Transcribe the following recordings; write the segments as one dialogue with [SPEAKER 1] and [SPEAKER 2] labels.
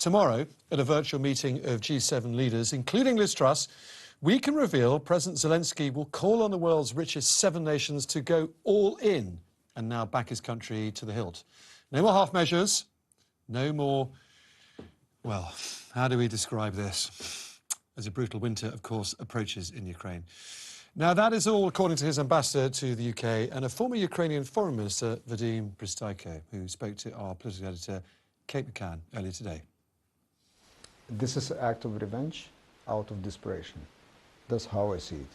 [SPEAKER 1] Tomorrow, at a virtual meeting of G7 leaders, including Liz Truss, we can reveal President Zelensky will call on the world's richest 7 nations to go all in and now back his country to the hilt. No more half measures, no more, well, how do we describe this? As a brutal winter, of course, approaches in Ukraine. Now, that is all according to his ambassador to the UK and a former Ukrainian foreign minister, Vadym Prystaiko, who spoke to our political editor, Kate McCann, earlier today.
[SPEAKER 2] This is an act of revenge out of desperation. That's how I see it.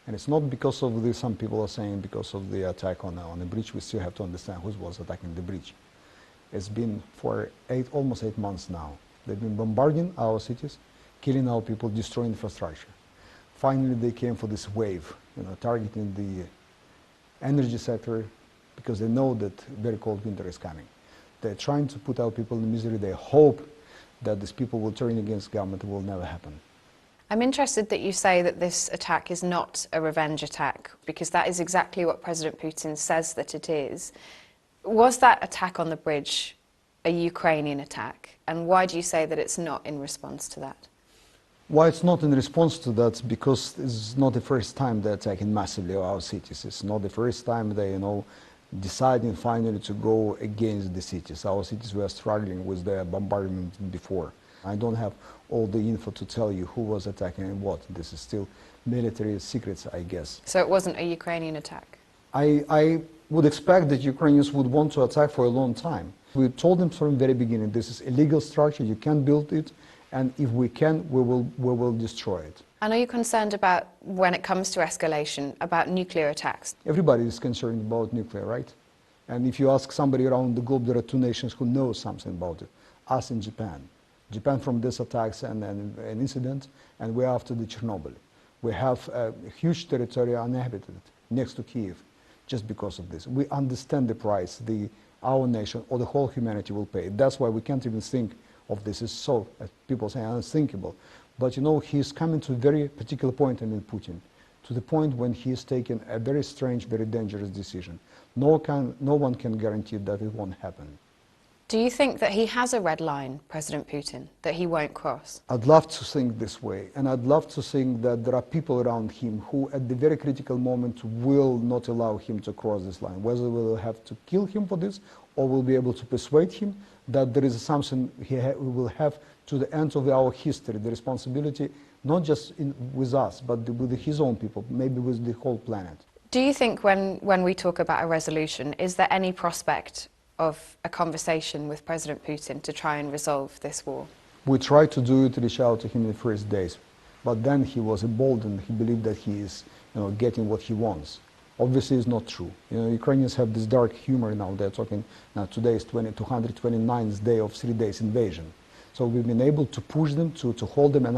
[SPEAKER 2] And it's not because of the, some people are saying because of the attack on the bridge. We still have to understand who was attacking the bridge. It's been for almost 8 months now. They've been bombarding our cities, killing our people, destroying infrastructure. Finally, they came for this wave, targeting the energy sector because they know that very cold winter is coming. They're trying to put our people in misery. They hope that these people will turn against government. It will never happen.
[SPEAKER 3] I'm interested that you say that this attack is not a revenge attack, because that is exactly what President Putin says that it is. Was that attack on the bridge a Ukrainian attack? And why do you say that it's not in response to that?
[SPEAKER 2] Why it's not in response to that? Because it's not the first time they're attacking massively our cities. It's not the first time they, deciding finally to go against the cities. Our cities were struggling with the bombardment before. I don't have all the info to tell you who was attacking and what. This is still military secrets, I guess.
[SPEAKER 3] So it wasn't a Ukrainian attack?
[SPEAKER 2] I would expect that Ukrainians would want to attack for a long time. We told them from the very beginning, this is a legal structure, you can't build it, and if we can, we will destroy it.
[SPEAKER 3] And are you concerned about, when it comes to escalation, about nuclear attacks?
[SPEAKER 2] Everybody is concerned about nuclear, right? And if you ask somebody around the globe, there are 2 nations who know something about it, us and Japan. Japan from these attacks and an incident, and we're after the Chernobyl. We have a huge territory uninhabited next to Kyiv just because of this. We understand the price our nation or the whole humanity will pay. That's why we can't even think of this. It's so, as people say, unthinkable. But he's coming to a very particular point, Putin, to the point when he is taking a very strange, very dangerous decision. No one can guarantee that it won't happen.
[SPEAKER 3] Do you think that he has a red line, President Putin, that he won't cross?
[SPEAKER 2] I'd love to think this way, and I'd love to think that there are people around him who at the very critical moment will not allow him to cross this line, whether we'll have to kill him for this or we'll be able to persuade him that there is something we will have to the end of our history, the responsibility not just with us, but with his own people, maybe with the whole planet.
[SPEAKER 3] Do you think when we talk about a resolution, is there any prospect of a conversation with President Putin to try and resolve this war?
[SPEAKER 2] We tried to do it, reach out to him in the first days, but then he was emboldened. He believed that he is getting what he wants. Obviously, it's not true. Ukrainians have this dark humor now. They're talking, now today is 229th day of 3 days invasion. So we've been able to push them, to hold them, and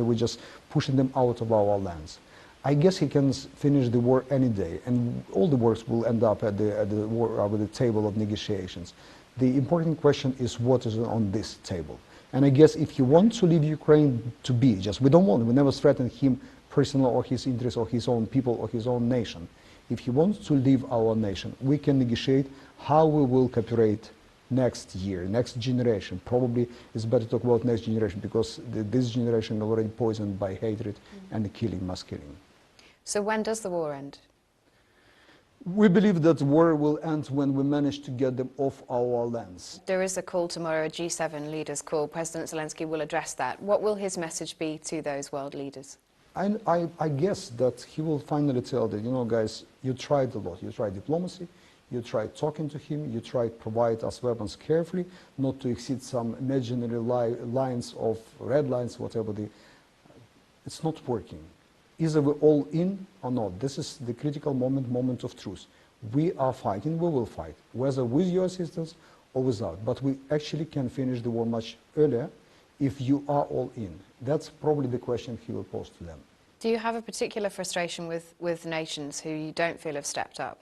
[SPEAKER 2] we're just pushing them out of our lands. I guess he can finish the war any day, and all the wars will end up at the table of negotiations. The important question is what is on this table. And I guess if he wants to leave Ukraine to be, we never threatened him personally or his interests or his own people or his own nation. If he wants to leave our nation, we can negotiate how we will cooperate next year, next generation. Probably it's better to talk about next generation because this generation is already poisoned by hatred and mass killing.
[SPEAKER 3] So when does the war end?
[SPEAKER 2] We believe that the war will end when we manage to get them off our lands.
[SPEAKER 3] There is a call tomorrow, a G7 leaders call. President Zelensky will address that. What will his message be to those world leaders?
[SPEAKER 2] I guess that he will finally tell that, guys, you tried a lot. You tried diplomacy, you tried talking to him, you tried to provide us weapons carefully, not to exceed some imaginary lines of red lines, whatever. It's not working. Either we're all in or not. This is the critical moment of truth. We are fighting, we will fight, whether with your assistance or without. But we actually can finish the war much earlier if you are all in. That's probably the question he will pose to them.
[SPEAKER 3] Do you have a particular frustration with nations who you don't feel have stepped up?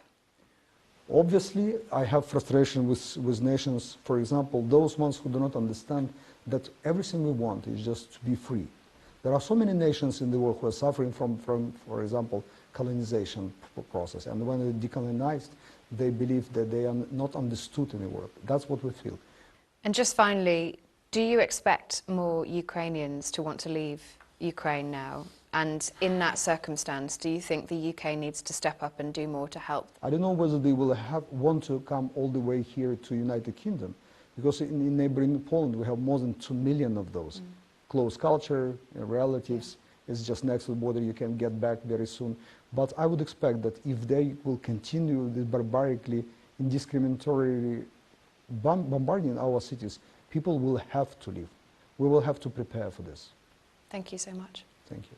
[SPEAKER 2] Obviously, I have frustration with nations, for example, those ones who do not understand that everything we want is just to be free. There are so many nations in the world who are suffering from for example, colonization process. And when they're decolonized, they believe that they are not understood in the world. That's what we feel.
[SPEAKER 3] And just finally, Do you expect more Ukrainians to want to leave Ukraine now? And in that circumstance, do you think the UK needs to step up and do more to help?
[SPEAKER 2] I don't know whether they will want to come all the way here to United Kingdom, because in neighboring Poland we have more than 2 million of those. Close culture, relatives, it's just next to the border, you can get back very soon. But I would expect that if they will continue this barbarically, indiscriminatory bombarding our cities, people will have to leave. We will have to prepare for this.
[SPEAKER 3] Thank you so much.
[SPEAKER 2] Thank you.